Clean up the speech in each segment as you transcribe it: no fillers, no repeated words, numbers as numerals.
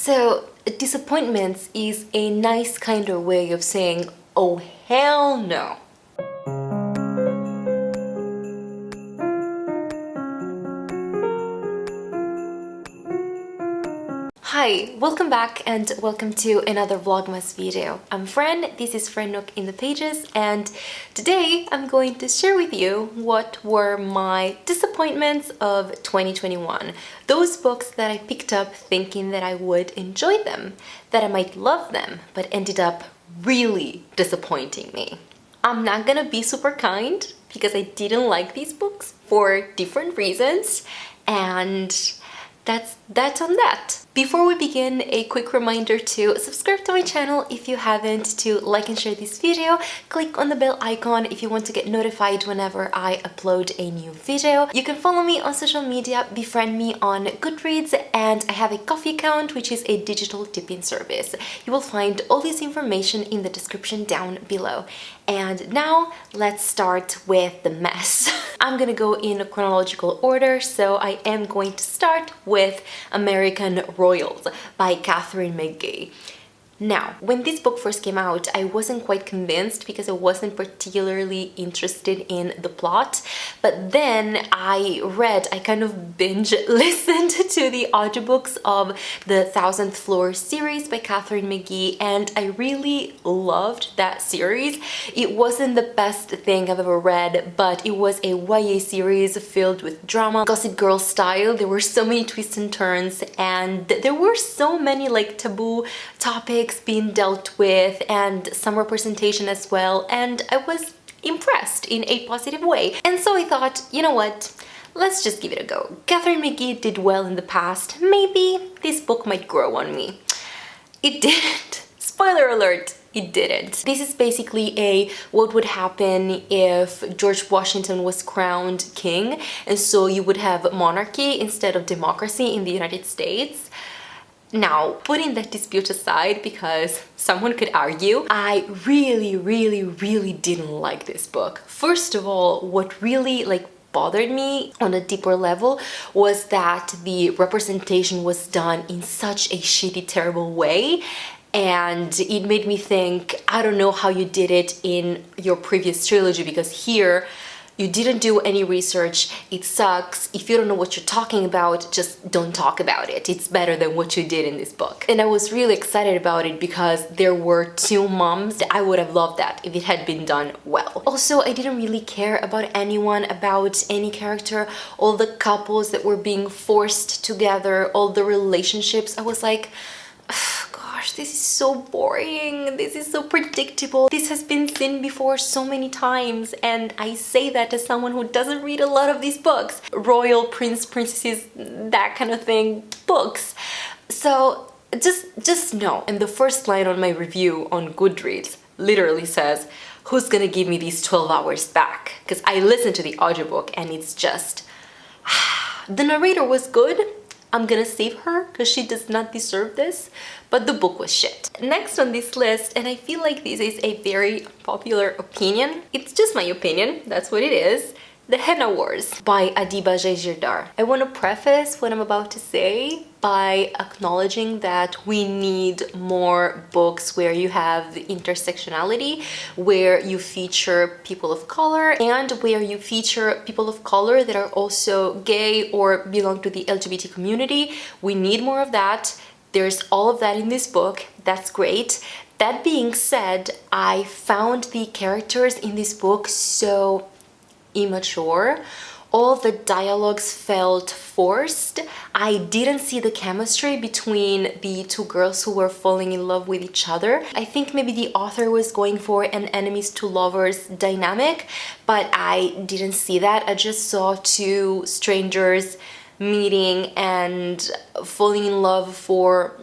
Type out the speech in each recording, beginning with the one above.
So, disappointments is a nice kind of way of saying, oh hell no. Hi, welcome back and welcome to another Vlogmas video. I'm Fran, this is Fran Nook in the Pages, and today I'm going to share with you what were my disappointments of 2021. Those books that I picked up thinking that I would enjoy them, that I might love them, but ended up really disappointing me. I'm not gonna be super kind because I didn't like these books for different reasons, and that's on that. Before we begin, a quick reminder to subscribe to my channel if you haven't, to like and share this video, click on the bell icon if you want to get notified whenever I upload a new video. You can follow me on social media, befriend me on Goodreads, and I have a Ko-fi account, which is a digital tipping service. You will find all this information in the description down below. And now let's start with the mess. I'm gonna go in chronological order, so I am going to start with American Royals by Katharine McGee. Now, when this book first came out, I wasn't quite convinced because I wasn't particularly interested in the plot. But then I kind of binge listened to the audiobooks of the 1000th Floor series by Katharine McGee, and I really loved that series. It wasn't the best thing I've ever read, but it was a YA series filled with drama, Gossip Girl style. There were so many twists and turns, and there were so many like taboo topics being dealt with and some representation as well, and I was impressed in a positive way. And so I thought, you know what, let's just give it a go. Katharine McGee did well in the past, maybe this book might grow on me. It didn't. Spoiler alert, it didn't. This is basically what would happen if George Washington was crowned king, and so you would have monarchy instead of democracy in the United States. Now, putting that dispute aside, because someone could argue, I really didn't like this book. First of all, what really bothered me on a deeper level was that the representation was done in such a shitty, terrible way. And it made me think, I don't know how you did it in your previous trilogy, because here you didn't do any research. It sucks. If you don't know what you're talking about, just don't talk about it. It's better than what you did in this book. And I was really excited about it because there were two moms. I would have loved that if it had been done well. Also, I didn't really care about anyone, about any character, all the couples that were being forced together, all the relationships. I was like, gosh, this is so boring, this is so predictable, this has been seen before so many times, and I say that as someone who doesn't read a lot of these books, royal princesses, that kind of thing, books. So just no. And the first line on my review on Goodreads literally says, who's gonna give me these 12 hours back? Because I listened to the audiobook and it's just the narrator was good. I'm gonna save her because she does not deserve this, but the book was shit. Next on this list, and I feel like this is a very popular opinion, it's just my opinion, that's what it is, The Henna Wars by Adiba Jairgirdar. I want to preface what I'm about to say by acknowledging that we need more books where you have intersectionality, where you feature people of color, and where you feature people of color that are also gay or belong to the LGBT community. We need more of that. There's all of that in this book. That's great. That being said, I found the characters in this book so immature. All the dialogues felt forced. I didn't see the chemistry between the two girls who were falling in love with each other. I think maybe the author was going for an enemies to lovers dynamic, but I didn't see that. I just saw two strangers meeting and falling in love for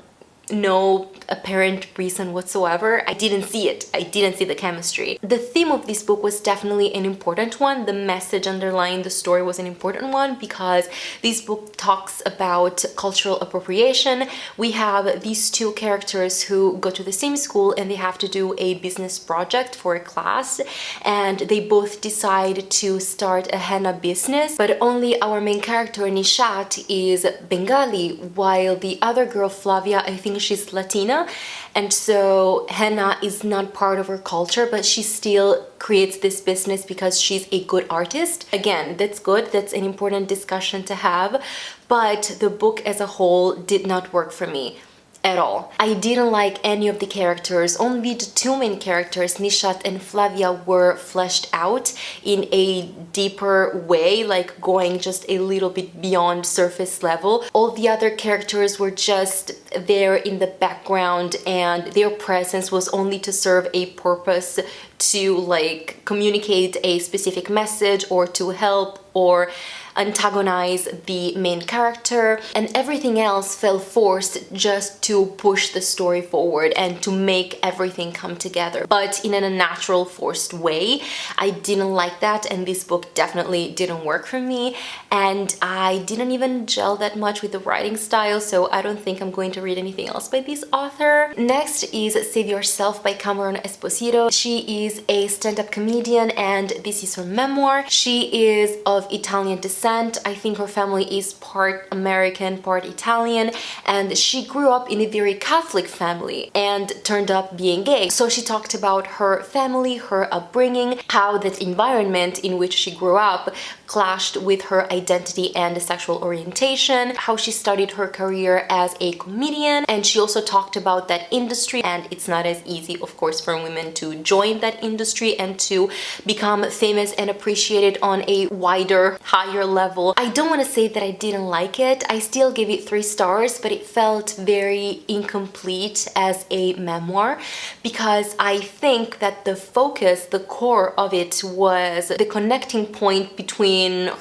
no apparent reason whatsoever. I didn't see it. I didn't see the chemistry. The theme of this book was definitely an important one. The message underlying the story was an important one because this book talks about cultural appropriation. We have these two characters who go to the same school and they have to do a business project for a class, and they both decide to start a henna business, but only our main character Nishat is Bengali, while the other girl Flavia, I think think she's Latina, and so henna is not part of her culture, but she still creates this business because she's a good artist. Again, that's good, that's an important discussion to have, but the book as a whole did not work for me at all. I didn't like any of the characters. Only the two main characters, Nishat and Flavia, were fleshed out in a deeper way, like going just a little bit beyond surface level. All the other characters were just there in the background, and their presence was only to serve a purpose, to like communicate a specific message or to help or antagonize the main character, and everything else felt forced just to push the story forward and to make everything come together, but in a natural, forced way. I didn't like that, and this book definitely didn't work for me, and I didn't even gel that much with the writing style, so I don't think I'm going to read anything else by this author. Next is Save Yourself by Cameron Esposito. She is a stand-up comedian, and this is her memoir. She is of Italian descent. I think her family is part American, part Italian, and she grew up in a very Catholic family and turned up being gay. So she talked about her family, her upbringing, how that environment in which she grew up clashed with her identity and sexual orientation, how she started her career as a comedian, and she also talked about that industry, and it's not as easy, of course, for women to join that industry and to become famous and appreciated on a wider, higher level. I don't want to say that I didn't like it. I still gave it 3 stars, but it felt very incomplete as a memoir, because I think that the focus, the core of it was the connecting point between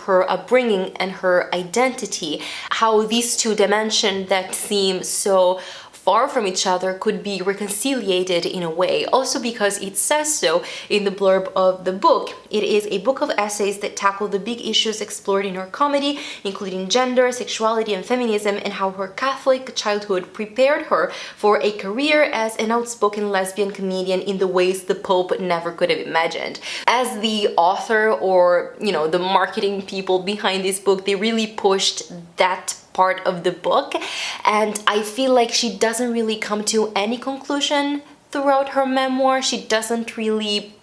her upbringing and her identity, how these two dimensions that seem so far from each other could be reconciliated in a way. Also because it says so in the blurb of the book. It is a book of essays that tackle the big issues explored in her comedy, including gender, sexuality, and feminism, and how her Catholic childhood prepared her for a career as an outspoken lesbian comedian in the ways the Pope never could have imagined. As the author, or you know, the marketing people behind this book, they really pushed that part of the book, and I feel like she doesn't really come to any conclusion throughout her memoir. She doesn't really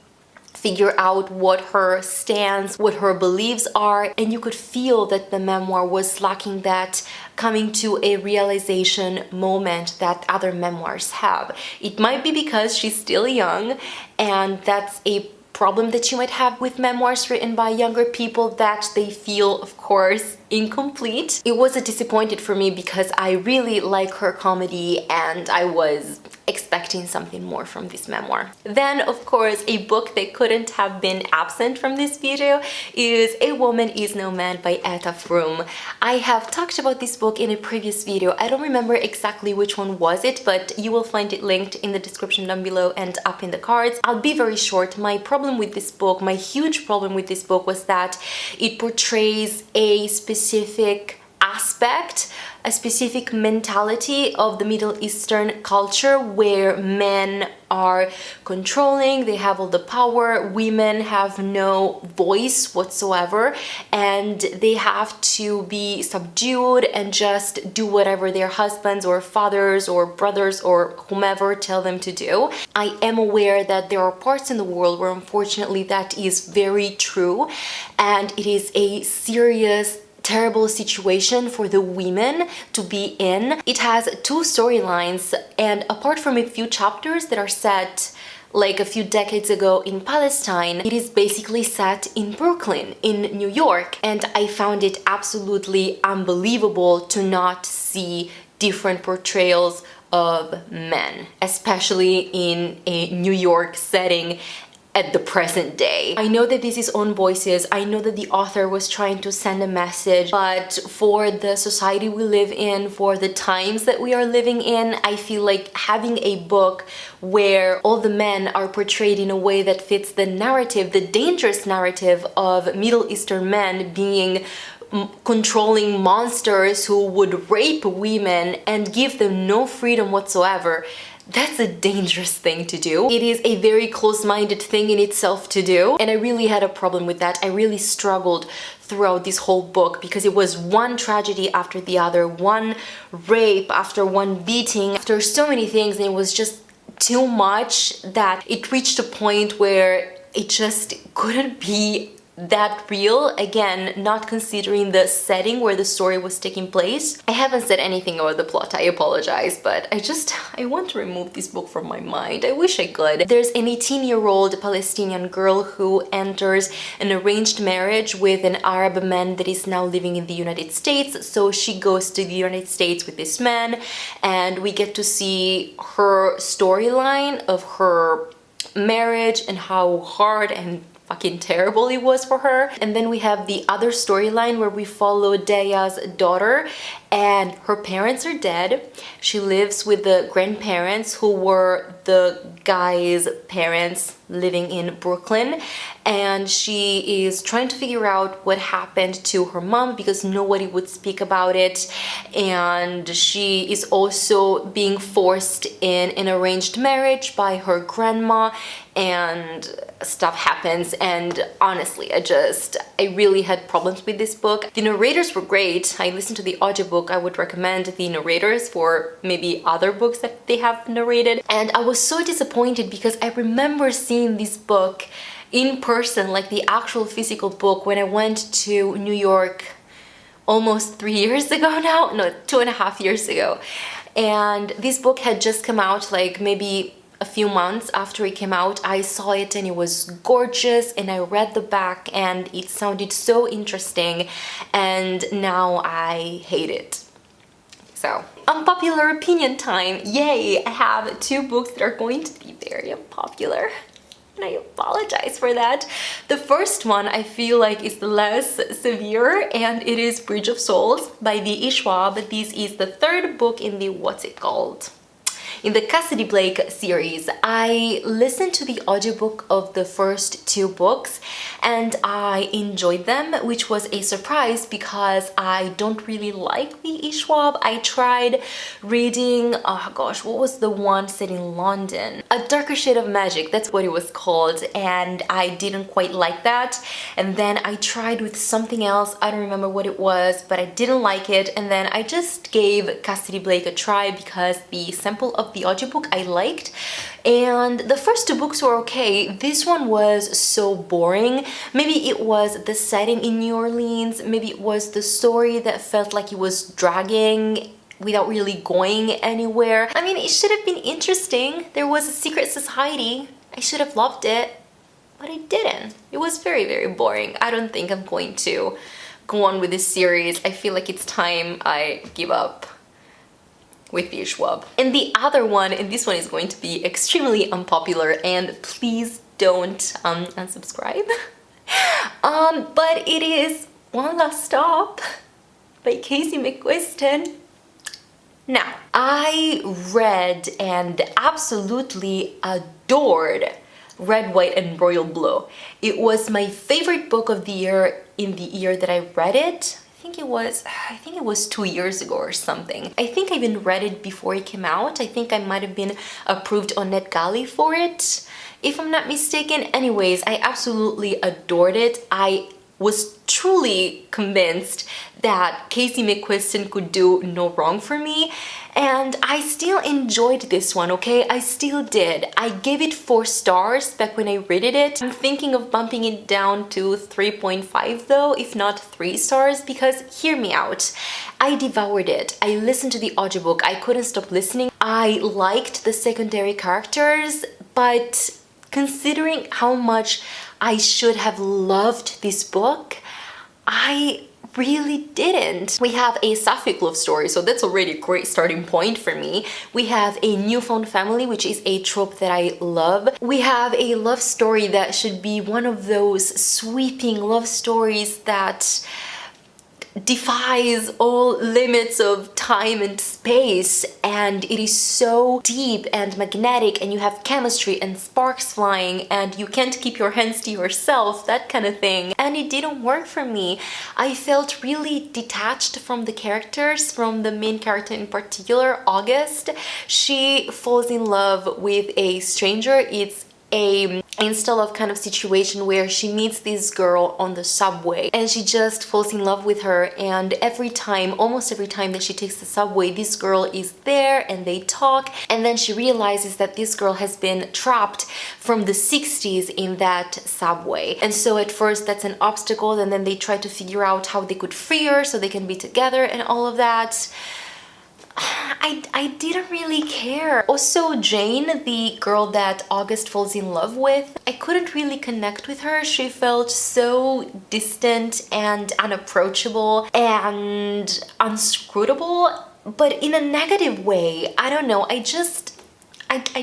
figure out what her stance, what her beliefs are, and you could feel that the memoir was lacking that coming to a realization moment that other memoirs have. It might be because she's still young, and that's a problem that you might have with memoirs written by younger people, that they feel, of course, incomplete. It was a disappointment for me because I really like her comedy and I was expecting something more from this memoir. Then, of course, a book that couldn't have been absent from this video is A Woman Is No Man by Etaf Rum. I have talked about this book in a previous video. I don't remember exactly which one was it, but you will find it linked in the description down below and up in the cards. I'll be very short. My problem with this book, my huge problem with this book, was that it portrays a specific aspect, a specific mentality of the Middle Eastern culture where men are controlling, they have all the power, women have no voice whatsoever, and they have to be subdued and just do whatever their husbands or fathers or brothers or whomever tell them to do. I am aware that there are parts in the world where unfortunately that is very true, and it is a serious, terrible situation for the women to be in. It has 2 storylines, and apart from a few chapters that are set like a few decades ago in Palestine, it is basically set in Brooklyn, in New York, and I found it absolutely unbelievable to not see different portrayals of men, especially in a New York setting at the present day. I know that this is own voices, I know that the author was trying to send a message, but for the society we live in, for the times that we are living in, I feel like having a book where all the men are portrayed in a way that fits the narrative, the dangerous narrative of Middle Eastern men being controlling monsters who would rape women and give them no freedom whatsoever, that's a dangerous thing to do. It is a very close-minded thing in itself to do, and I really had a problem with that. I really struggled throughout this whole book because it was one tragedy after the other, one rape after one beating, after so many things, and it was just too much that it reached a point where it just couldn't be that real, again, not considering the setting where the story was taking place. I haven't said anything about the plot, I apologize, but I want to remove this book from my mind. I wish I could. There's an 18-year-old Palestinian girl who enters an arranged marriage with an Arab man that is now living in the United States, so she goes to the United States with this man, and we get to see her storyline of her marriage and how hard and fucking terrible it was for her. And then we have the other storyline where we follow Daya's daughter, and her parents are dead. She lives with the grandparents who were the guy's parents living in Brooklyn, and she is trying to figure out what happened to her mom because nobody would speak about it, and she is also being forced in an arranged marriage by her grandma, and stuff happens. And honestly, I really had problems with this book. The narrators were great. I listened to the audiobook. I would recommend the narrators for maybe other books that they have narrated. And I was so disappointed because I remember seeing this book in person, like the actual physical book, when I went to New York almost 3 years ago now, no, 2.5 years ago. And this book had just come out, like maybe a few months after it came out. I saw it and it was gorgeous, and I read the back and it sounded so interesting, and now I hate it. So, unpopular opinion time. Yay! I have 2 books that are going to be very unpopular, and I apologize for that. The first one I feel like is less severe, and it is Bridge of Souls by VE Schwab. This is the 3rd book in the in the Cassidy Blake series. I listened to the audiobook of the first 2 books and I enjoyed them, which was a surprise because I don't really like V.E. Schwab. I tried reading, oh gosh, what was the one set in London? A Darker Shade of Magic, that's what it was called, and I didn't quite like that. And then I tried with something else, I don't remember what it was, but I didn't like it, and then I just gave Cassidy Blake a try because the sample of the audiobook I liked, and the first 2 books were okay. This one was so boring. Maybe it was the setting in New Orleans, maybe it was the story that felt like it was dragging without really going anywhere. I mean, it should have been interesting. There was a secret society. I should have loved it, but I didn't. It was very, very boring. I don't think I'm going to go on with this series. I feel like it's time I give up with V.E. Schwab. And the other one, and this one is going to be extremely unpopular, and please don't unsubscribe. But it is One Last Stop by Casey McQuiston. Now, I read and absolutely adored Red, White, and Royal Blue. It was my favorite book of the year in the year that I read it. I think it was 2 years ago or something. I think I even read it before it came out. I think I might have been approved on NetGalley for it, if I'm not mistaken. Anyways, I absolutely adored it. I was truly convinced that Casey McQuiston could do no wrong for me, and I still enjoyed this one, okay? I still did. I gave it 4 stars back when I rated it. I'm thinking of bumping it down to 3.5 though, if not 3 stars, because hear me out. I devoured it. I listened to the audiobook. I couldn't stop listening. I liked the secondary characters, but considering how much I should have loved this book, I really didn't. We have a sapphic love story, so that's already a great starting point for me. We have a newfound family, which is a trope that I love. We have a love story that should be one of those sweeping love stories that defies all limits of time and space, and it is so deep and magnetic, and you have chemistry and sparks flying, and you can't keep your hands to yourself, that kind of thing. And it didn't work for me. I felt really detached from the characters, from the main character in particular, August. She falls in love with a stranger. It's a insta-love kind of situation where she meets this girl on the subway and she just falls in love with her, and almost every time that she takes the subway, this girl is there and they talk, and then she realizes that this girl has been trapped from the 60s in that subway. And so at first that's an obstacle, and then they try to figure out how they could free her so they can be together and all of that. I didn't really care. Also, Jane, the girl that August falls in love with, I couldn't really connect with her. She felt so distant and unapproachable and unscrutable, but in a negative way. I don't know, I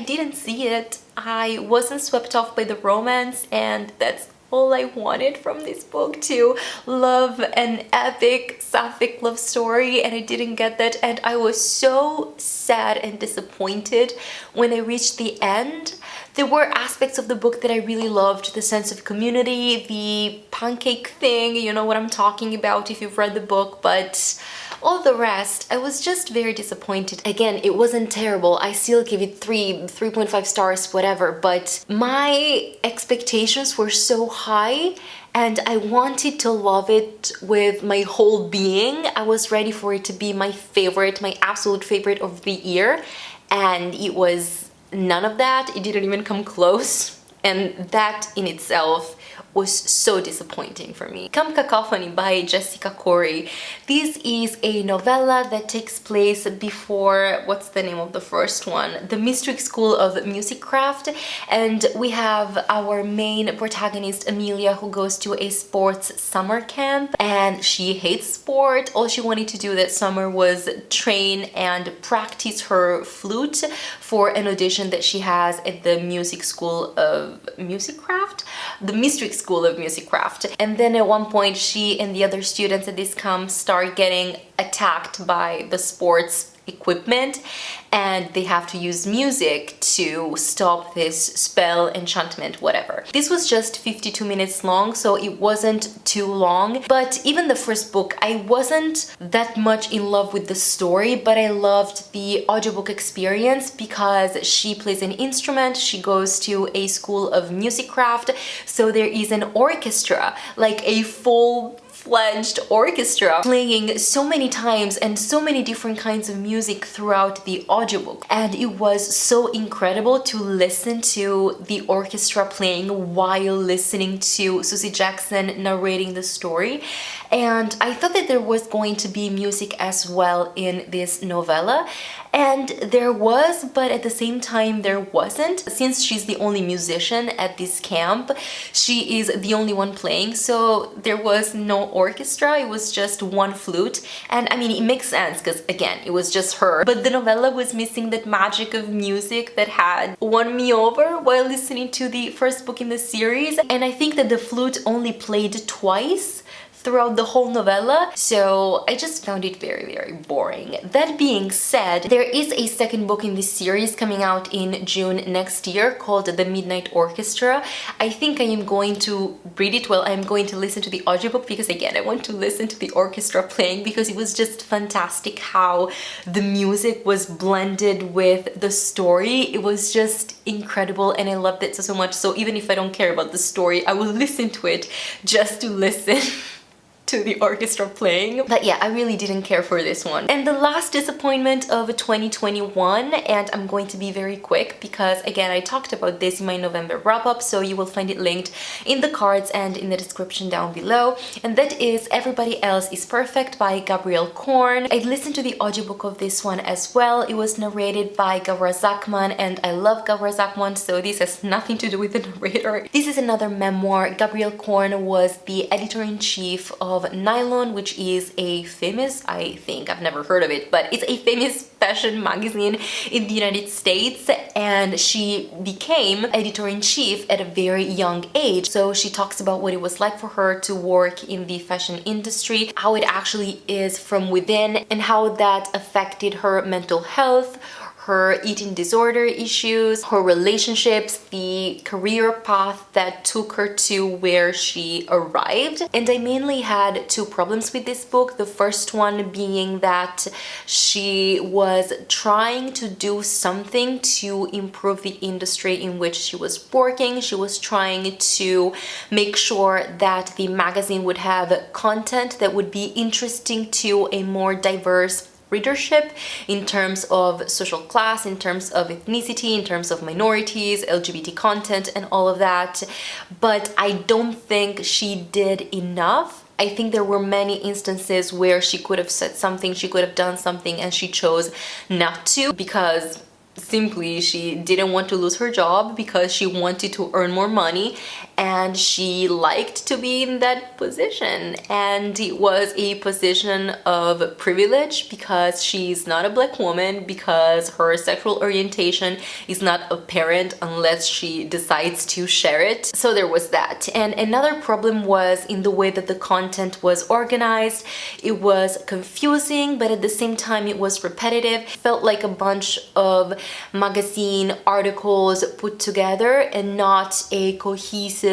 didn't see it. I wasn't swept off by the romance, and that's all I wanted from this book, to love an epic sapphic love story, and I didn't get that, and I was so sad and disappointed when I reached the end. There were aspects of the book that I really loved, the sense of community, the pancake thing, you know what I'm talking about if you've read the book, but all the rest, I was just very disappointed. Again, it wasn't terrible. I still give it 3.5 stars, whatever, but my expectations were so high and I wanted to love it with my whole being. I was ready for it to be my favorite, my absolute favorite of the year, and it was none of that. It didn't even come close, and that in itself was so disappointing for me. Come Cacophony by Jessica Khoury. This is a novella that takes place before, what's the name of the first one? The Mystery School of Musicraft, and we have our main protagonist Amelia, who goes to a sports summer camp, and she hates sport. All she wanted to do that summer was train and practice her flute for an audition that she has at the Music School of Musicraft? The Mystery School of Musicraft. And then at one point she and the other students at this camp start getting attacked by the sports equipment, and they have to use music to stop this spell, enchantment, whatever. This was just 52 minutes long, so it wasn't too long, but even the first book, I wasn't that much in love with the story, but I loved the audiobook experience because she plays an instrument, she goes to a school of musicraft, so there is an orchestra, like a full-fledged orchestra playing so many times and so many different kinds of music throughout the audiobook, and it was so incredible to listen to the orchestra playing while listening to Susie Jackson narrating the story. And I thought that there was going to be music as well in this novella, and there was, but at the same time there wasn't. Since she's the only musician at this camp, she is the only one playing, so there was no orchestra, it was just one flute. And I mean, it makes sense because again, it was just her, but the novella was missing that magic of music that had won me over while listening to the first book in the series. And I think that the flute only played twice throughout the whole novella, so I just found it very, very boring. That being said, there is a second book in this series coming out in June next year called The Midnight Orchestra. I think I am going to read it, well, I'm going to listen to the audiobook because again, I want to listen to the orchestra playing because it was just fantastic how the music was blended with the story. It was just incredible and I loved it so much, so even if I don't care about the story, I will listen to it just to listen to the orchestra playing. But yeah, I really didn't care for this one. And the last disappointment of 2021, and I'm going to be very quick because again, I talked about this in my November wrap-up, so you will find it linked in the cards and in the description down below, and that is Everybody Else is Perfect by Gabrielle Korn. I listened to the audiobook of this one as well. It was narrated by Gavra Zakman, and I love Gavra Zakman, so this has nothing to do with the narrator. This is another memoir. Gabrielle Korn was the editor-in-chief of of Nylon, which is a famous, I think, I've never heard of it, but it's a famous fashion magazine in the United States, and she became editor-in-chief at a very young age. So she talks about what it was like for her to work in the fashion industry, how it actually is from within, and how that affected her mental health, her eating disorder issues, her relationships, the career path that took her to where she arrived. And I mainly had two problems with this book. The first one being that she was trying to do something to improve the industry in which she was working. She was trying to make sure that the magazine would have content that would be interesting to a more diverse readership in terms of social class, in terms of ethnicity, in terms of minorities, LGBT content, and all of that. But I don't think she did enough. I think there were many instances where she could have said something, she could have done something, and she chose not to because simply she didn't want to lose her job, because she wanted to earn more money and she liked to be in that position, and it was a position of privilege because she's not a black woman, because her sexual orientation is not apparent unless she decides to share it. So there was that. And another problem was in the way that the content was organized. It was confusing, but at the same time it was repetitive. It felt like a bunch of magazine articles put together and not a cohesive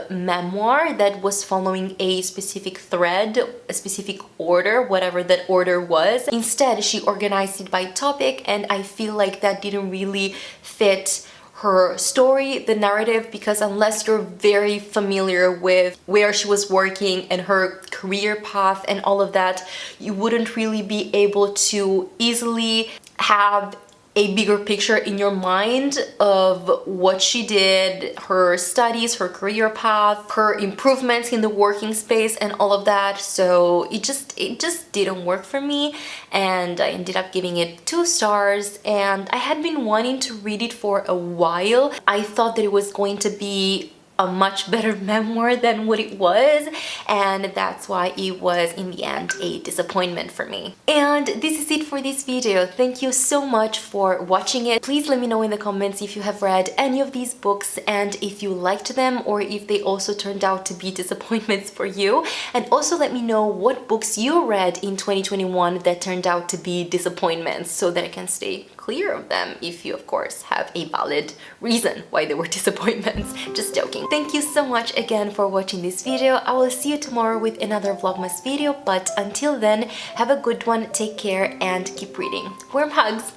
memoir that was following a specific thread, a specific order, whatever that order was. Instead, she organized it by topic, and I feel like that didn't really fit her story, the narrative, because unless you're very familiar with where she was working and her career path and all of that, you wouldn't really be able to easily have a bigger picture in your mind of what she did, her studies, her career path, her improvements in the working space and all of that. So it just didn't work for me, and I ended up giving it 2 stars, and I had been wanting to read it for a while. I thought that it was going to be a much better memoir than what it was, and that's why it was in the end a disappointment for me. And this is it for this video. Thank you so much for watching it. Please let me know in the comments if you have read any of these books and if you liked them, or if they also turned out to be disappointments for you. And also let me know what books you read in 2021 that turned out to be disappointments, so that I can stay clear of them, if you of course have a valid reason why they were disappointments. Just joking. Thank you so much again for watching this video. I will see you tomorrow with another vlogmas video, but until then, have a good one, take care, and keep reading. Warm hugs.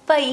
Bye.